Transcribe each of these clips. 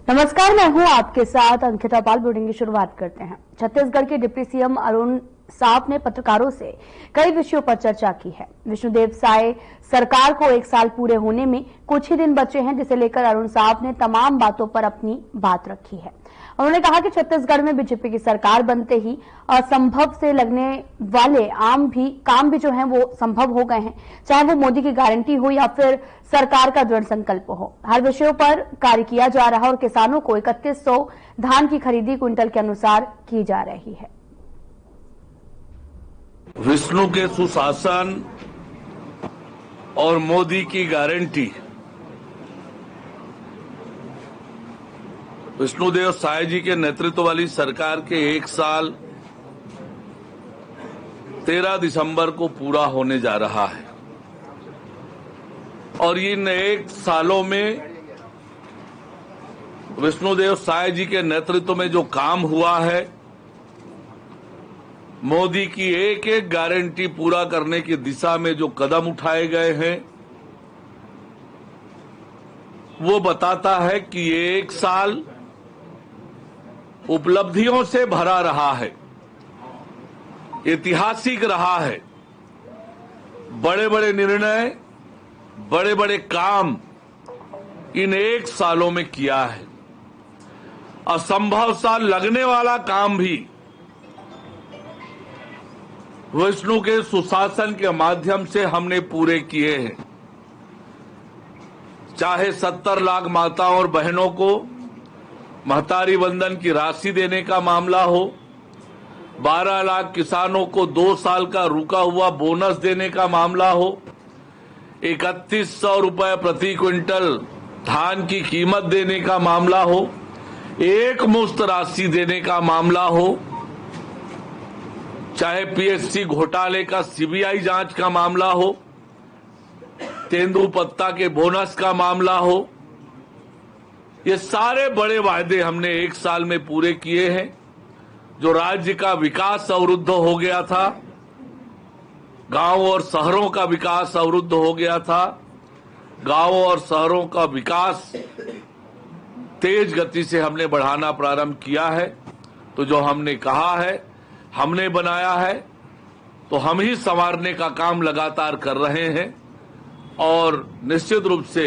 नमस्कार, मैं हूं आपके साथ अंकिता पाल। बुलेटिन की शुरुआत करते हैं। छत्तीसगढ़ के डिप्टी सीएम अरुण साव ने पत्रकारों से कई विषयों पर चर्चा की है। विष्णुदेव साय सरकार को 1 साल पूरे होने में कुछ ही दिन बचे हैं, जिसे लेकर अरुण साव ने तमाम बातों पर अपनी बात रखी है। उन्होंने कहा कि छत्तीसगढ़ में बीजेपी की सरकार बनते ही असंभव से लगने वाले काम भी जो हैं वो संभव हो गए हैं, चाहे वो मोदी की गारंटी हो या फिर सरकार का दृढ़ संकल्प हो। हर विषयों पर कार्य किया जा रहा है और किसानों को 3100 धान की खरीदी क्विंटल के अनुसार की जा रही है। विष्णु के सुशासन और मोदी की गारंटी, विष्णुदेव साय जी के नेतृत्व वाली सरकार के 1 साल 13 दिसंबर को पूरा होने जा रहा है और इन 1 सालों में विष्णुदेव साय जी के नेतृत्व में जो काम हुआ है, मोदी की एक एक गारंटी पूरा करने की दिशा में जो कदम उठाए गए हैं, वो बताता है कि ये 1 साल उपलब्धियों से भरा रहा है, ऐतिहासिक रहा है। बड़े बड़े निर्णय, बड़े बड़े काम इन 1 सालों में किया है। असंभव सा लगने वाला काम भी विष्णु के सुशासन के माध्यम से हमने पूरे किए हैं। चाहे 70 लाख माताओं और बहनों को महतारी वंदन की राशि देने का मामला हो, 12 लाख किसानों को 2 साल का रुका हुआ बोनस देने का मामला हो, 3100 रुपए प्रति क्विंटल धान की कीमत देने का मामला हो, एक मुश्त राशि देने का मामला हो, चाहे पीएससी घोटाले का सीबीआई जांच का मामला हो, तेंदुपत्ता के बोनस का मामला हो, ये सारे बड़े वायदे हमने 1 साल में पूरे किए हैं। जो राज्य का विकास अवरुद्ध हो गया था, गांव और शहरों का विकास अवरुद्ध हो गया था, गांवों और शहरों का विकास तेज गति से हमने बढ़ाना प्रारंभ किया है। तो जो हमने कहा है, हमने बनाया है, तो हम ही संवारने का काम लगातार कर रहे हैं और निश्चित रूप से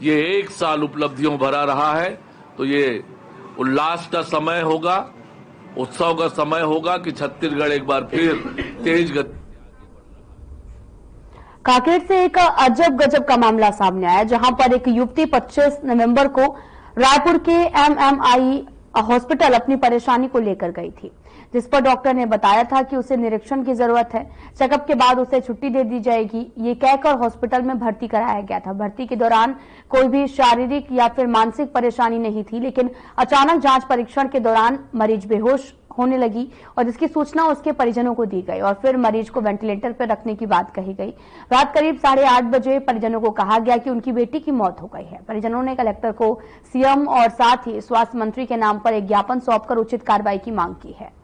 ये 1 साल उपलब्धियों भरा रहा है। तो ये उल्लास का समय होगा, उत्सव का समय होगा कि छत्तीसगढ़ एक बार फिर तेज गति। कांकेर से एक अजब गजब का मामला सामने आया, जहां पर एक युवती 25 नवंबर को रायपुर के एमएमआई हॉस्पिटल अपनी परेशानी को लेकर गई थी, जिस पर डॉक्टर ने बताया था कि उसे निरीक्षण की जरूरत है, चेकअप के बाद उसे छुट्टी दे दी जाएगी। ये कहकर हॉस्पिटल में भर्ती कराया गया था। भर्ती के दौरान कोई भी शारीरिक या फिर मानसिक परेशानी नहीं थी, लेकिन अचानक जांच परीक्षण के दौरान मरीज बेहोश होने लगी और जिसकी सूचना उसके परिजनों को दी गई और फिर मरीज को वेंटिलेटर पर रखने की बात कही गई। रात करीब 8:30 बजे परिजनों को कहा गया कि उनकी बेटी की मौत हो गई है। परिजनों ने कलेक्टर को सीएम और साथ ही स्वास्थ्य मंत्री के नाम पर एक ज्ञापन सौंपकर उचित कार्रवाई की मांग की है।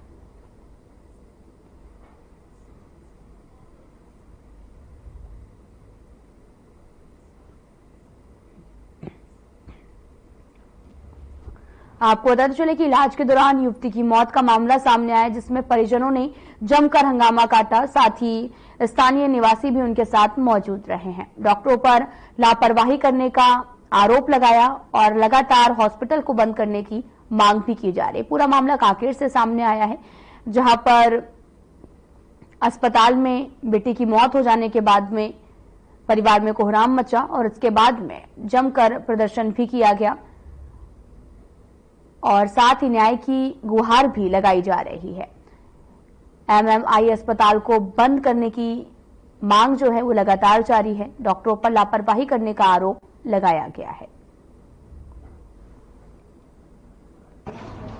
आपको बताते चले कि इलाज के दौरान युवती की मौत का मामला सामने आया, जिसमें परिजनों ने जमकर हंगामा काटा। साथ ही स्थानीय निवासी भी उनके साथ मौजूद रहे हैं। डॉक्टरों पर लापरवाही करने का आरोप लगाया और लगातार हॉस्पिटल को बंद करने की मांग भी की जा रही है। पूरा मामला कांकेर से सामने आया है, जहां पर अस्पताल में बेटी की मौत हो जाने के बाद में परिवार में कोहराम मचा और इसके बाद में जमकर प्रदर्शन भी किया गया और साथ ही न्याय की गुहार भी लगाई जा रही है। एमएमआई अस्पताल को बंद करने की मांग जो है वो लगातार जारी है। डॉक्टरों पर लापरवाही करने का आरोप लगाया गया है।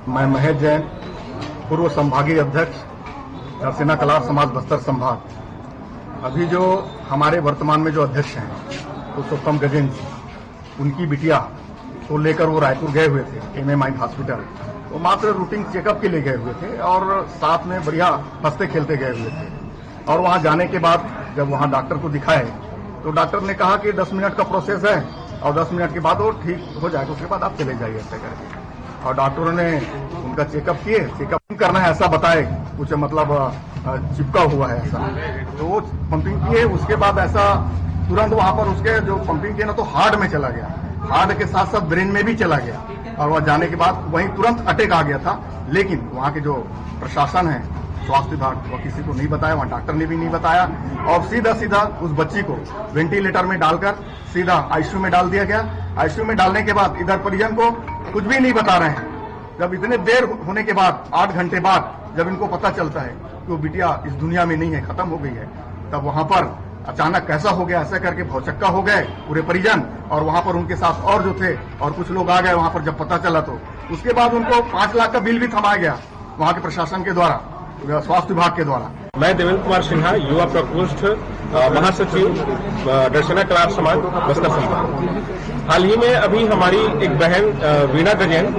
मैं महेश जैन, पूर्व संभागीय अध्यक्ष नरसेना कलार समाज बस्तर संभाग। अभी जो हमारे वर्तमान में जो अध्यक्ष हैं पुरुषोत्तम गजेंद्र जी, उनकी बिटिया को लेकर वो रायपुर गए हुए थे एमएमआई हॉस्पिटल। वो मात्र रूटीन चेकअप के लिए गए हुए थे और साथ में बढ़िया हंसते खेलते गए हुए थे। और वहां जाने के बाद जब वहां डॉक्टर को दिखाए तो डॉक्टर ने कहा कि 10 मिनट का प्रोसेस है, और 10 मिनट के बाद वो ठीक हो जाएगा, उसके बाद आप चले जाइए ऐसे करके। और डॉक्टरों ने उनका चेकअप किए, चेकअप करना है ऐसा बताए, कुछ मतलब चिपका हुआ है ऐसा, तो वो पंपिंग किए। उसके बाद ऐसा तुरंत वहां पर उसके जो पंपिंग किए ना तो हार्ट में चला गया, हार्ट के साथ साथ ब्रेन में भी चला गया, और वह जाने के बाद वहीं तुरंत अटैक आ गया था। लेकिन वहां के जो प्रशासन है, स्वास्थ्य विभाग, वो किसी को नहीं बताया, वहां डॉक्टर ने भी नहीं बताया, और सीधा सीधा उस बच्ची को वेंटिलेटर में डालकर सीधा आईसीयू में डाल दिया गया। आईसीयू में डालने के बाद इधर परिजन को कुछ भी नहीं बता रहे हैं। जब इतने देर होने के बाद, 8 घंटे बाद जब इनको पता चलता है कि वो बिटिया इस दुनिया में नहीं है, खत्म हो गई है, तब वहां पर अचानक कैसा हो गया, ऐसा करके भौचक्का हो गए पूरे परिजन, और वहां पर उनके साथ और जो थे और कुछ लोग आ गए वहां पर। जब पता चला तो उसके बाद उनको 5 लाख का बिल भी थमाया गया वहां के प्रशासन के द्वारा, स्वास्थ्य विभाग के द्वारा। मैं देवेंद्र कुमार सिन्हा, युवा प्रकोष्ठ महासचिव, दर्शना कलार समाज बस्तर संभाग। हाल ही में अभी हमारी एक बहन वीणा गजैन,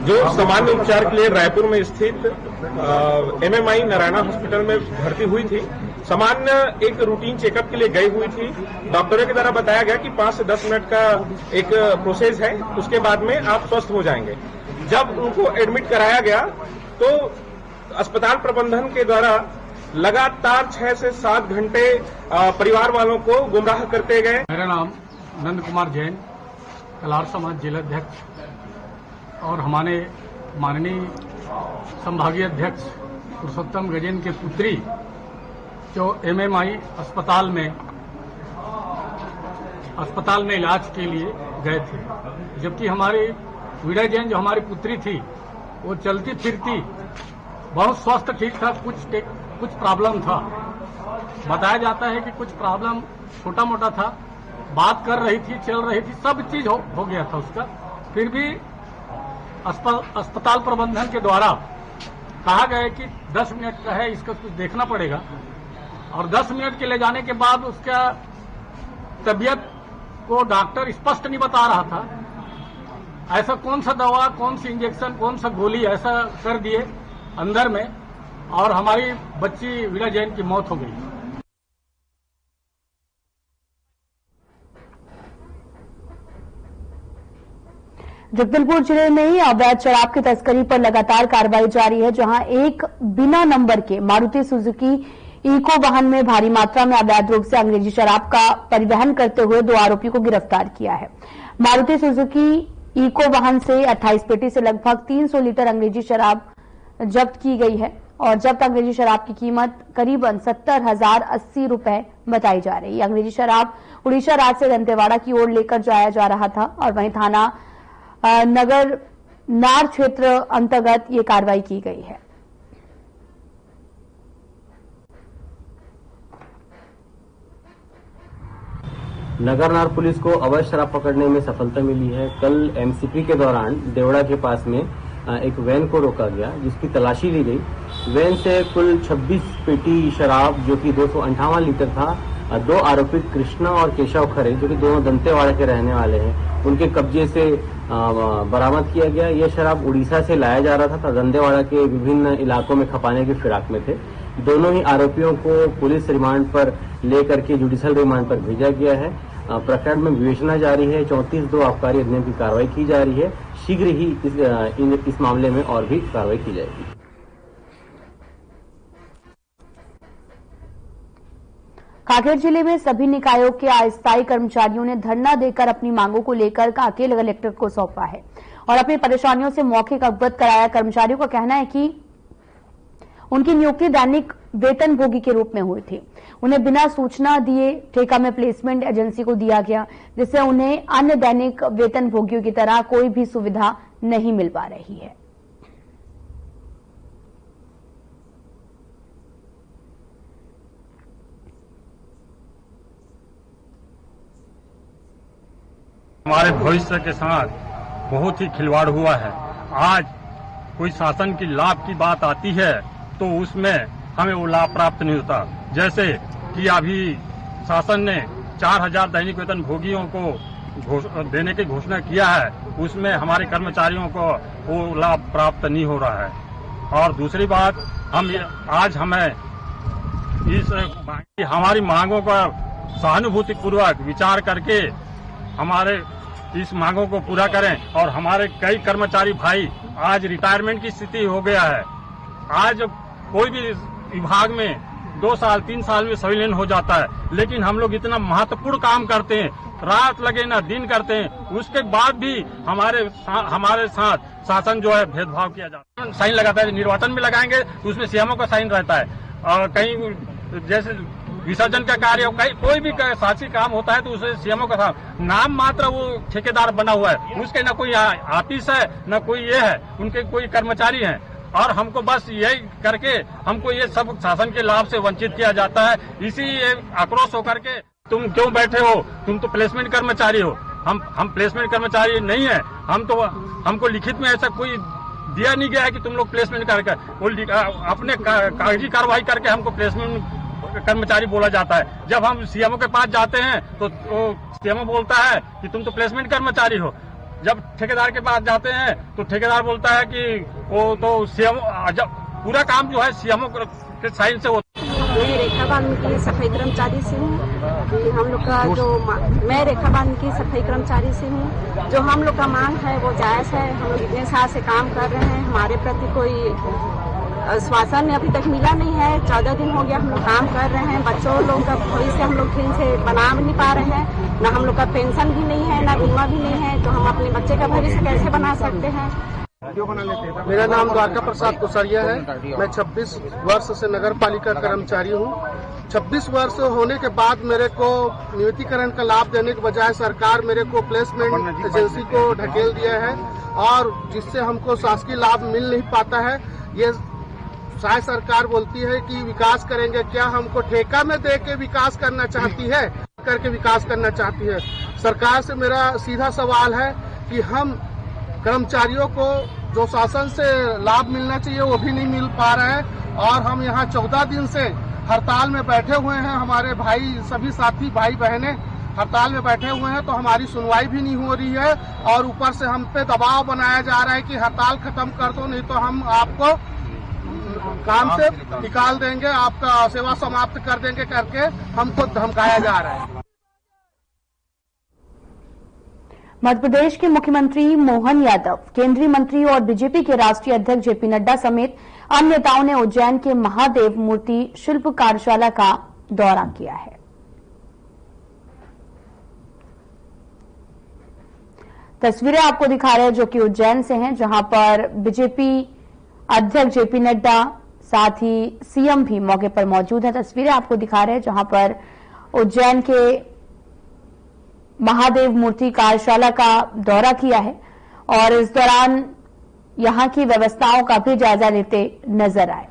जो सामान्य उपचार के लिए रायपुर में स्थित MMI नारायणा हॉस्पिटल में भर्ती हुई थी, सामान्य एक रूटीन चेकअप के लिए गई हुई थी। डॉक्टरों के द्वारा बताया गया कि 5 से 10 मिनट का एक प्रोसेस है, उसके बाद में आप स्वस्थ हो जाएंगे। जब उनको एडमिट कराया गया तो अस्पताल प्रबंधन के द्वारा लगातार 6 से 7 घंटे परिवार वालों को गुमराह करते गए। मेरा नाम नंद कुमार जैन, कलार समाज जिलाध्यक्ष, और हमारे माननीय संभागीय अध्यक्ष पुरुषोत्तम गजैन के पुत्री जो MMI अस्पताल में इलाज के लिए गए थे, जबकि हमारी वीणा जैन जो हमारी पुत्री थी वो चलती फिरती बहुत स्वस्थ ठीक था, कुछ प्रॉब्लम था, बताया जाता है कि कुछ प्रॉब्लम छोटा मोटा था, बात कर रही थी, चल रही थी, सब चीज हो गया था उसका। फिर भी अस्पताल प्रबंधन के द्वारा कहा गया कि 10 मिनट का है, इसका कुछ देखना पड़ेगा, और 10 मिनट के ले जाने के बाद उसका तबीयत को डॉक्टर स्पष्ट नहीं बता रहा था, ऐसा कौन सा दवा, कौन सी इंजेक्शन, कौन सा गोली, ऐसा कर दिए अंदर में, और हमारी बच्ची वीणा जैन की मौत हो गई। जगदलपुर जिले में ही अवैध शराब की तस्करी पर लगातार कार्रवाई जारी है, जहां एक बिना नंबर के मारुति सुजुकी इको वाहन में भारी मात्रा में अवैध रूप से अंग्रेजी शराब का परिवहन करते हुए 2 आरोपियों को गिरफ्तार किया है। मारुति सुजुकी इको वाहन से 28 पेटी से लगभग 300 लीटर अंग्रेजी शराब जब्त की गई है, और जब्त अंग्रेजी शराब की कीमत करीबन 70,080 रुपए बताई जा रही है। अंग्रेजी शराब उड़ीसा राज्य से दंतेवाड़ा की ओर लेकर जाया जा रहा था, और वहीं थाना नगर नार क्षेत्र अंतर्गत ये कार्रवाई की गई है। नगरनार पुलिस को अवैध शराब पकड़ने में सफलता मिली है। कल MCP के दौरान देवड़ा के पास में एक वैन को रोका गया, जिसकी तलाशी ली गई। वैन से कुल 26 पेटी शराब जो कि 258 लीटर था, 2 आरोपी कृष्णा और केशव खरे जो कि दोनों दंतेवाड़ा के रहने वाले हैं, उनके कब्जे से बरामद किया गया। यह शराब उड़ीसा से लाया जा रहा था, दंतेवाड़ा के विभिन्न इलाकों में खपाने की फिराक में थे। दोनों ही आरोपियों को पुलिस रिमांड पर लेकर के जुडिशियल रिमांड पर भेजा गया है। प्रकरण में विवेचना जारी है। 34(2) आबकारी अधिनियम की कार्रवाई की जा रही है। शीघ्र ही इस मामले में और भी कार्रवाई की जाएगी। कांकेर जिले में सभी निकायों के अस्थायी कर्मचारियों ने धरना देकर अपनी मांगों को लेकर कांकेर कलेक्टर को सौंपा है और अपनी परेशानियों से मौखिक अवगत कराया। कर्मचारियों का कहना है कि उनकी नियुक्ति दैनिक वेतनभोगी के रूप में हुई थी। उन्हें बिना सूचना दिए ठेका में प्लेसमेंट एजेंसी को दिया गया, जिससे उन्हें अन्य दैनिक वेतनभोगियों की तरह कोई भी सुविधा नहीं मिल पा रही है। हमारे भविष्य के साथ बहुत ही खिलवाड़ हुआ है। आज कोई शासन की लाभ की बात आती है तो उसमें हमें वो लाभ प्राप्त नहीं होता। जैसे कि अभी शासन ने 4000 दैनिक वेतन भोगियों को देने की घोषणा किया है, उसमें हमारे कर्मचारियों को वो लाभ प्राप्त नहीं हो रहा है। और दूसरी बात, हमें हमारी मांगों पर सहानुभूति पूर्वक विचार करके हमारे इस मांगों को पूरा करें। और हमारे कई कर्मचारी भाई आज रिटायरमेंट की स्थिति हो गया है। आज कोई भी विभाग में 2 साल 3 साल में संविलियन हो जाता है, लेकिन हम लोग इतना महत्वपूर्ण काम करते हैं, रात लगे ना दिन करते हैं, उसके बाद भी हमारे साथ शासन जो है भेदभाव किया जाता है। साइन लगाता है, निर्वाचन में लगाएंगे तो उसमें सीएमओ का साइन रहता है, और कहीं जैसे विसर्जन का कार्य कोई भी शासकीय काम होता है तो उसे सीएमओ का नाम मात्र वो ठेकेदार बना हुआ है, उसके न कोई ऑफिस है न कोई ये है, उनके कोई कर्मचारी हैं, और हमको बस यही करके हमको ये सब शासन के लाभ से वंचित किया जाता है। इसी आक्रोश होकर के तुम क्यों बैठे हो, तुम तो प्लेसमेंट कर्मचारी हो। हम प्लेसमेंट कर्मचारी नहीं है, हमको लिखित में ऐसा कोई दिया नहीं गया है कि तुम लोग प्लेसमेंट करके अपने कागजी कार्रवाई करके हमको प्लेसमेंट कर्मचारी बोला जाता है। जब हम सीएमओ के पास जाते हैं तो सीएमओ बोलता है कि तुम तो प्लेसमेंट कर्मचारी हो। जब ठेकेदार के पास जाते हैं तो ठेकेदार बोलता है कि वो तो सीएमओ, जब पूरा काम जो है सीएमओ के साइन से होता है। मैं रेखा वाल्मीकि सफाई कर्मचारी से हूँ। हम लोग का मैं रेखा वाल्मीकि सफाई कर्मचारी से हूँ। जो हम लोग का मांग है वो जायज है। हम लोग इतने साल से काम कर रहे हैं, हमारे प्रति कोई आश्वासन अभी तक मिला नहीं है। 14 दिन हो गया हम लोग काम कर रहे हैं। बच्चों लोगों का भविष्य हम लोग ठीक से बना नहीं पा रहे हैं, न हम लोग का पेंशन भी नहीं है, न बीमा भी नहीं है, तो हम अपने बच्चे का भविष्य कैसे बना सकते हैं। मेरा नाम द्वारका प्रसाद कुसरिया है। मैं 26 वर्ष से नगर पालिका कर्मचारी हूँ। 26 वर्ष होने के बाद मेरे को नियमितीकरण का लाभ देने के बजाय सरकार मेरे को प्लेसमेंट एजेंसी को ढकेल दिया है, और जिससे हमको शासकीय लाभ मिल नहीं पाता है। ये शायद सरकार बोलती है कि विकास करेंगे, क्या हमको ठेका में दे के विकास करना चाहती है, करके विकास करना चाहती है। सरकार से मेरा सीधा सवाल है कि हम कर्मचारियों को जो शासन से लाभ मिलना चाहिए वो भी नहीं मिल पा रहा है, और हम यहाँ 14 दिन से हड़ताल में बैठे हुए हैं। हमारे भाई, सभी साथी भाई बहनें हड़ताल में बैठे हुए हैं, तो हमारी सुनवाई भी नहीं हो रही है, और ऊपर से हम पे दबाव बनाया जा रहा है कि हड़ताल खत्म कर दो, नहीं तो हम आपको काम से निकाल देंगे, आपका सेवा समाप्त कर देंगे करके हमको धमकाया जा रहा है। मध्य प्रदेश के मुख्यमंत्री मोहन यादव, केंद्रीय मंत्री और बीजेपी के राष्ट्रीय अध्यक्ष जेपी नड्डा समेत अन्य नेताओं ने उज्जैन के महादेव मूर्ति शिल्प कार्यशाला का दौरा किया है। तस्वीरें आपको दिखा रहे हैं जो कि उज्जैन से हैं, जहां पर बीजेपी अध्यक्ष जेपी नड्डा साथ ही सीएम भी मौके पर मौजूद हैं। तस्वीरें आपको दिखा रहे हैं जहां पर उज्जैन के महादेव मूर्ति कार्यशाला का दौरा किया है, और इस दौरान यहां की व्यवस्थाओं का भी जायजा लेते नजर आए।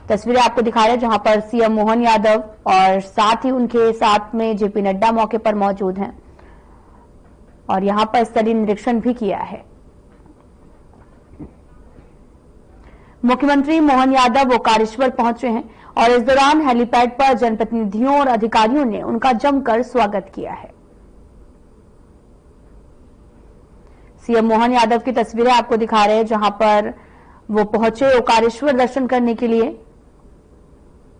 तस्वीरें आपको दिखा रहे हैं जहां पर सीएम मोहन यादव और साथ ही उनके साथ में जेपी नड्डा मौके पर मौजूद हैं, और यहां पर स्थलीय निरीक्षण भी किया है। मुख्यमंत्री मोहन यादव ओकारेश्वर पहुंचे हैं, और इस दौरान हेलीपैड पर जनप्रतिनिधियों और अधिकारियों ने उनका जमकर स्वागत किया है। सीएम मोहन यादव की तस्वीरें आपको दिखा रहे हैं जहां पर वो पहुंचे ओकारेश्वर दर्शन करने के लिए।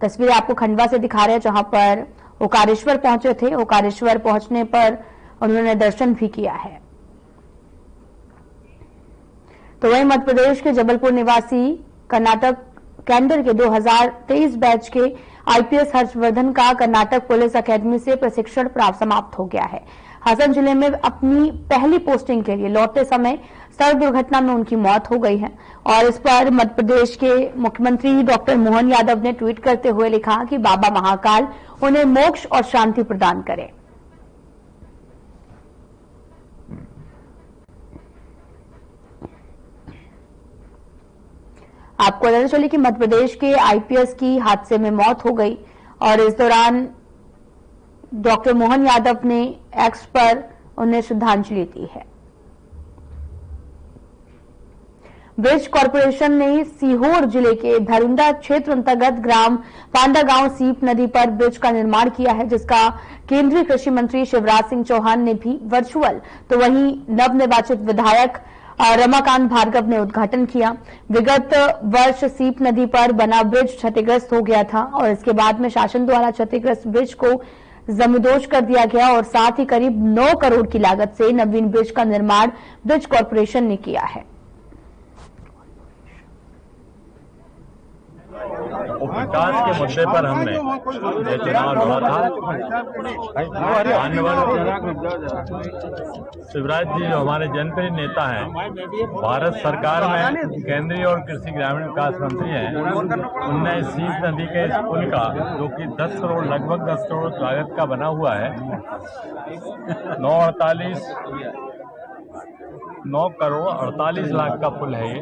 तस्वीरें आपको खंडवा से दिखा रहे हैं जहां पर ओकारेश्वर पहुंचे थे। ओकारेश्वर पहुंचने पर उन्होंने दर्शन भी किया है। तो वहीं मध्य प्रदेश के जबलपुर निवासी कर्नाटक कैडर के 2023 बैच के आईपीएस हर्षवर्धन का कर्नाटक पुलिस अकेडमी से प्रशिक्षण प्राप्त समाप्त हो गया है। हसन जिले में अपनी पहली पोस्टिंग के लिए लौटते समय सड़क दुर्घटना में उनकी मौत हो गई है, और इस पर मध्य प्रदेश के मुख्यमंत्री डॉक्टर मोहन यादव ने ट्वीट करते हुए लिखा कि बाबा महाकाल उन्हें मोक्ष और शांति प्रदान करे। आपको पता चले कि मध्य प्रदेश के आईपीएस की हादसे में मौत हो गई, और इस दौरान डॉक्टर मोहन यादव ने एक्स पर उन्हें श्रद्धांजलि दी है। ब्रिज कॉरपोरेशन ने सीहोर जिले के भैरुंडा क्षेत्र अंतर्गत ग्राम पांडागांव सीप नदी पर ब्रिज का निर्माण किया है, जिसका केंद्रीय कृषि मंत्री शिवराज सिंह चौहान ने भी वर्चुअल तो वहीं नवनिर्वाचित विधायक रमाकांत भार्गव ने उद्घाटन किया। विगत वर्ष सीप नदी पर बना ब्रिज क्षतिग्रस्त हो गया था, और इसके बाद में शासन द्वारा क्षतिग्रस्त ब्रिज को जमींदोज कर दिया गया और साथ ही करीब 9 करोड़ की लागत से नवीन ब्रिज का निर्माण ब्रिज कॉरपोरेशन ने किया है। विकास के मुद्दे पर हमने ये चुनाव लड़ा था। शिवराज जी जो हमारे जनप्रिय नेता हैं, भारत सरकार में केंद्रीय और कृषि ग्रामीण विकास मंत्री हैं, उनने शीत नदी के इस पुल का, जो कि 10 करोड़ लगभग 10 करोड़ लागत का बना हुआ है, 9 करोड़ 48 लाख का पुल है ये,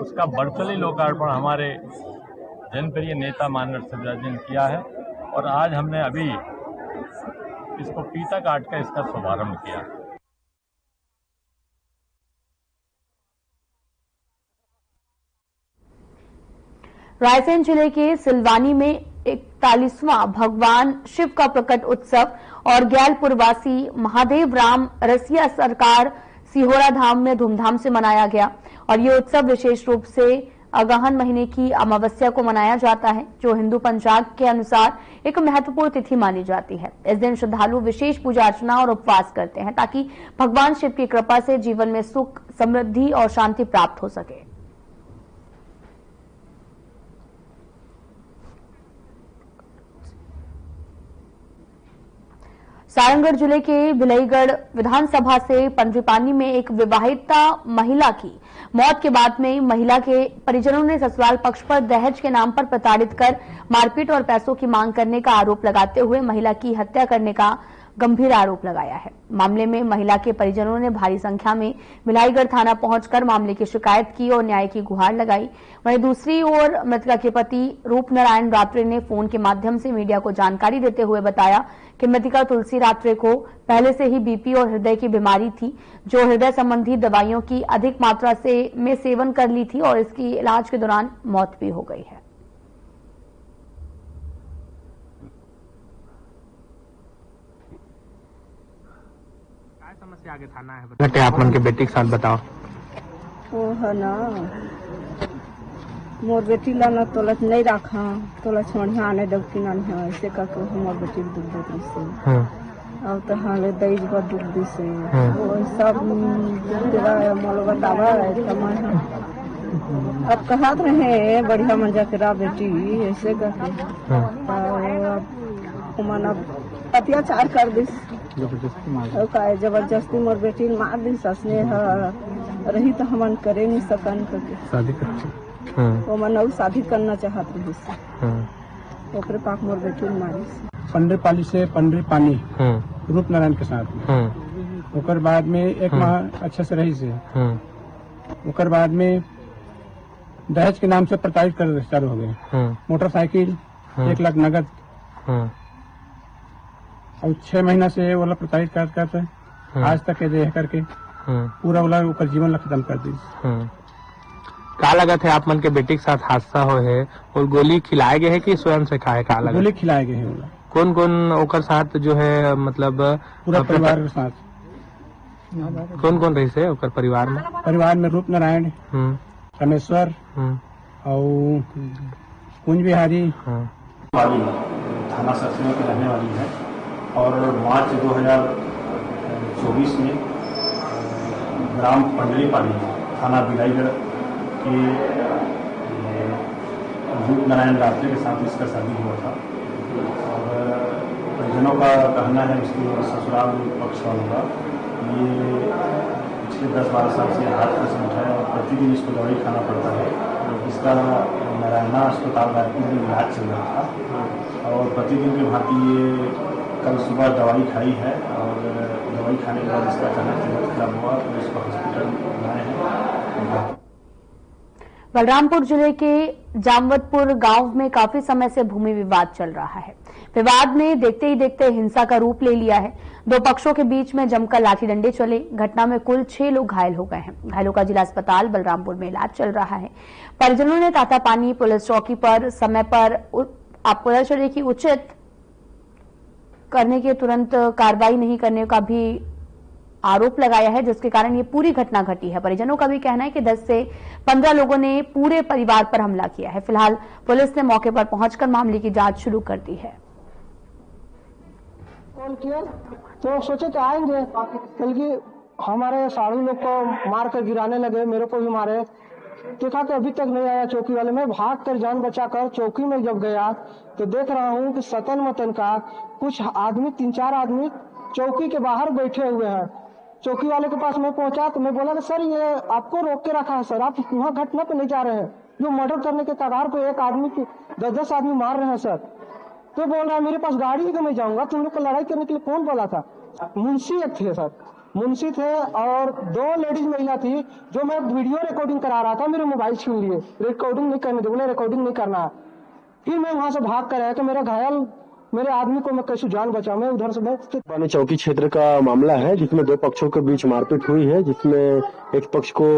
उसका वर्चुअली लोकार्पण हमारे जनप्रिय नेता माननीय शिवराज जी ने किया है और आज हमने अभी इसको फीता काट कर इसका शुभारंभ किया। रायसेन जिले के सिलवानी में 41वां भगवान शिव का प्रकट उत्सव और ग्यालपुरवासी महादेव राम रसिया सरकार सिहोरा धाम में धूमधाम से मनाया गया और ये उत्सव विशेष रूप से अगहन महीने की अमावस्या को मनाया जाता है, जो हिंदू पंचांग के अनुसार एक महत्वपूर्ण तिथि मानी जाती है। इस दिन श्रद्धालु विशेष पूजा अर्चना और उपवास करते हैं ताकि भगवान शिव की कृपा से जीवन में सुख, समृद्धि और शांति प्राप्त हो सके। सारंगढ़ जिले के भिलईगढ़ विधानसभा से पंडरीपानी में एक विवाहिता महिला की मौत के बाद में महिला के परिजनों ने ससुराल पक्ष पर दहेज के नाम पर प्रताड़ित कर मारपीट और पैसों की मांग करने का आरोप लगाते हुए महिला की हत्या करने का गंभीर आरोप लगाया है। मामले में महिला के परिजनों ने भारी संख्या में भिलाईगढ़ थाना पहुंचकर मामले की शिकायत की और न्याय की गुहार लगाई। वहीं दूसरी ओर मृतका के पति रूप नारायण रात्रे ने फोन के माध्यम से मीडिया को जानकारी देते हुए बताया कि मृतका तुलसी रात्रे को पहले से ही बीपी और हृदय की बीमारी थी, जो हृदय संबंधी दवाइयों की अधिक मात्रा में सेवन कर ली थी और इसकी इलाज के दौरान मौत भी हो गई है। समस्या आगे थाना है घटे आप मन के बेटी के साथ बताओ। वो है ना मोर बेटी ला ना तोलत नहीं रखा, तोला छोड़िया आने दबकी ना है, ऐसे करके मोर बेटी दुख देती से अब तो हाले दईज पर दुख दी से वो सब तेरा मोल बतावा है। अब कहत रहे बढ़िया मंजा तेरा बेटी ऐसे करके मन अब अत्याचार कर दिस, जबरदस्ती मोर बेटी मार दी ससने रही तो हमन करे नहीं सकन करके शादी कर मन शादी करना चाहत रही ओकरे पाक मोर बेटी मारी पंडरीपाली से पंडरीपानी रूप नारायण के साथ ओकर बाद में 1 माह अच्छे से रही से ओकर बाद में दहेज के नाम से प्रताड़ित कर चालू हो गए। मोटरसाइकिल 1 लाख नगद और 6 महीना से वो लोग प्रताड़ित करते आज तक देह करके पूरा वो लोग जीवन खत्म कर दी। का लगत है आप मन के बेटी के साथ हादसा हो है और गोली खिलाए गए है कि स्वयं से खाए? का लगत गोली खिलाए गए है। कौन कौन ओकर साथ जो है मतलब पूरा परिवार के साथ? कौन कौन रही से ओकर परिवार में? परिवार में रूप नारायण, रामेश्वर और कुंज बिहारी थाना सचना की रहने वाली है और मार्च 2024 में ग्राम पंडरीपाली थाना भिलाईगढ़ के रूप नारायण रात्रे के साथ इसका शादी हुआ था और परिजनों का कहना है उसके ससुराल पक्ष वालों का ये पिछले 10-12 साल से हाथ का समझा है और प्रतिदिन इसको दवाई खाना पड़ता है। इसका नारायणा अस्पताल रायपुर में इलाज चल रहा था और प्रतिदिन की भांति ये कल सुबह दवाई खाई है और दवाई खाने के बाद इसका अचानक तबीयत खराब हुआ तो इसको हॉस्पिटल लाए हैं। बलरामपुर जिले के जामवतपुर गांव में काफी समय से भूमि विवाद चल रहा है। विवाद ने देखते ही देखते हिंसा का रूप ले लिया है। 2 पक्षों के बीच में जमकर लाठी डंडे चले। घटना में कुल 6 लोग घायल हो गए हैं। घायलों का जिला अस्पताल बलरामपुर में इलाज चल रहा है। परिजनों ने तातापानी पुलिस चौकी पर समय पर आपको पता चले कि उचित करने के तुरंत कार्रवाई नहीं करने का भी आरोप लगाया है, जिसके कारण ये पूरी घटना घटी है। परिजनों का भी कहना है कि 10 से 15 लोगों ने पूरे परिवार पर हमला किया है। फिलहाल पुलिस ने मौके पर पहुंचकर मामले की जांच शुरू कर दी है। कॉल किया तो सोचे कि आएंगे, बल्कि हमारे साड़ू लोग को मार कर गिराने लगे, मेरे को भी मारे। देखा कि अभी तक नहीं आया चौकी वाले। मैं भाग कर जान बचाकर चौकी में जब गया तो देख रहा हूँ कि सतन मतन का कुछ आदमी, 3-4 आदमी चौकी के बाहर बैठे हुए हैं। चौकी वाले के पास मैं पहुंचा तो मैं बोला कि सर ये आपको रोक के रखा है सर, आप वहाँ घटना पे नहीं जा रहे हैं, जो मर्डर करने के कगार पे एक आदमी को 10-10 आदमी मार रहे हैं सर। तो बोल रहा है मेरे पास गाड़ी है कि मैं जाऊंगा, तुम लोग को लड़ाई करने के लिए कौन बोला था? मुंशी एक थे सर, मुंशी थे और 2 लेडीज महिला थी, जो मैं वीडियो रिकॉर्डिंग करा रहा था, मेरे मोबाइल छीन लिए, रिकॉर्डिंग नहीं करने बोले, रिकॉर्डिंग नहीं करना। फिर मैं वहां से भाग कर आया कि मेरा घायल मेरे आदमी को मैं कैसे जान बचाऊं। मैं उधर से पानी चौकी क्षेत्र का मामला है जिसमें 2 पक्षों के बीच मारपीट हुई है, जिसमें एक पक्ष को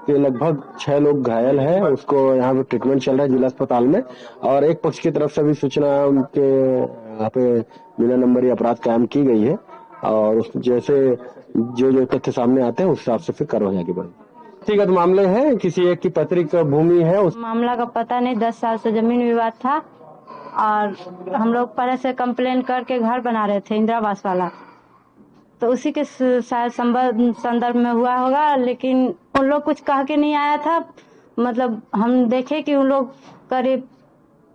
के लगभग 6 लोग घायल हैं, उसको यहाँ पे ट्रीटमेंट चल रहा है जिला अस्पताल में, और एक पक्ष की तरफ से भी सूचना के यहाँ पे बिना नंबरी अपराध कायम की गई है, और जैसे जो तथ्य सामने आते हैं उस हिसाब से फिर कार्रवाई आगे बढ़ेगी। व्यक्तिगत मामले हैं, किसी एक की पैतृक भूमि है, उस मामला का पता नहीं। 10 साल से जमीन विवाद था और हम लोग पहले से कंप्लेन करके घर बना रहे थे इंदिरा आवास वाला, तो उसी के शायद संदर्भ में हुआ होगा, लेकिन उन लोग कुछ कह के नहीं आया था। मतलब हम देखे कि उन लोग करीब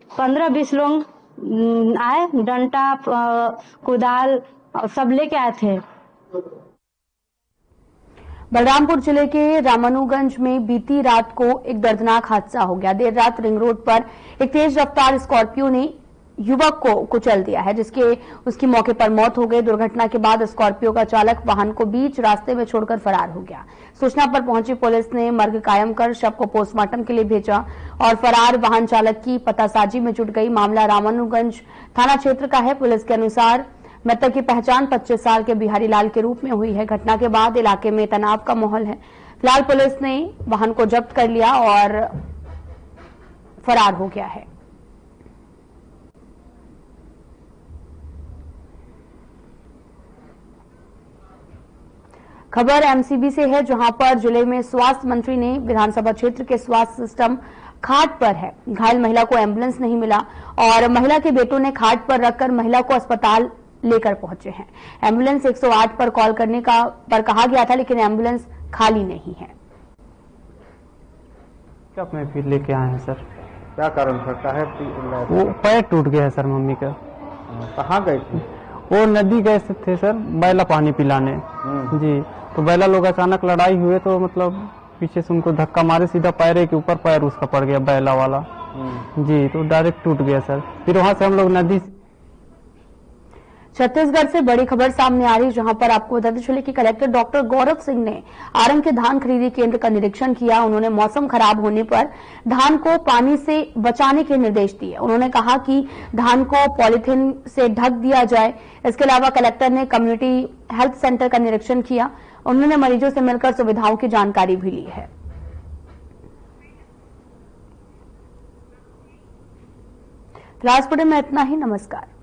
15-20 लोग आए, डंडा कुदाल और सब लेके आए थे। बलरामपुर जिले के रामानुगंज में बीती रात को एक दर्दनाक हादसा हो गया। देर रात रिंग रोड पर एक तेज रफ्तार स्कॉर्पियो ने युवक को कुचल दिया है, जिसके उसकी मौके पर मौत हो गई। दुर्घटना के बाद स्कॉर्पियो का चालक वाहन को बीच रास्ते में छोड़कर फरार हो गया। सूचना पर पहुंची पुलिस ने मर्ग कायम कर शव को पोस्टमार्टम के लिए भेजा और फरार वाहन चालक की पतासाजी में जुट गई। मामला रामानुगंज थाना क्षेत्र का है। पुलिस के अनुसार मृतक की पहचान 25 साल के बिहारी लाल के रूप में हुई है। घटना के बाद इलाके में तनाव का माहौल है। फिलहाल पुलिस ने वाहन को जब्त कर लिया और फरार हो गया है। खबर एमसीबी से है, जहां पर जिले में स्वास्थ्य मंत्री ने विधानसभा क्षेत्र के स्वास्थ्य सिस्टम खाट पर है। घायल महिला को एम्बुलेंस नहीं मिला और महिला के बेटों ने खाट पर रखकर महिला को अस्पताल लेकर पहुंचे हैं। एम्बुलेंस 108 पर कॉल करने पर कहा गया था, लेकिन एम्बुलेंस खाली नहीं है। कब में फिर लेके आए हैं सर? क्या कारण था? वो पैर टूट गया है सर मम्मी का। कहाँ गए थे? वो नदी गए थे सर बैला पानी पिलाने जी। तो बैला लोग अचानक लड़ाई हुए तो मतलब पीछे से उनको धक्का मारे, सीधा पैर के ऊपर पैर उसका पड़ गया बैला वाला जी, तो डायरेक्ट टूट गया सर। फिर वहां से हम लोग नदी। छत्तीसगढ़ से बड़ी खबर सामने आ रही, जहां पर आपको बताते चले कि कलेक्टर डॉक्टर गौरव सिंह ने आरंग के धान खरीदी केंद्र का निरीक्षण किया। उन्होंने मौसम खराब होने पर धान को पानी से बचाने के निर्देश दिए। उन्होंने कहा कि धान को पॉलीथीन से ढक दिया जाए। इसके अलावा कलेक्टर ने कम्युनिटी हेल्थ सेंटर का निरीक्षण किया। उन्होंने मरीजों से मिलकर सुविधाओं की जानकारी भी ली है। फिलहाल में इतना ही। नमस्कार।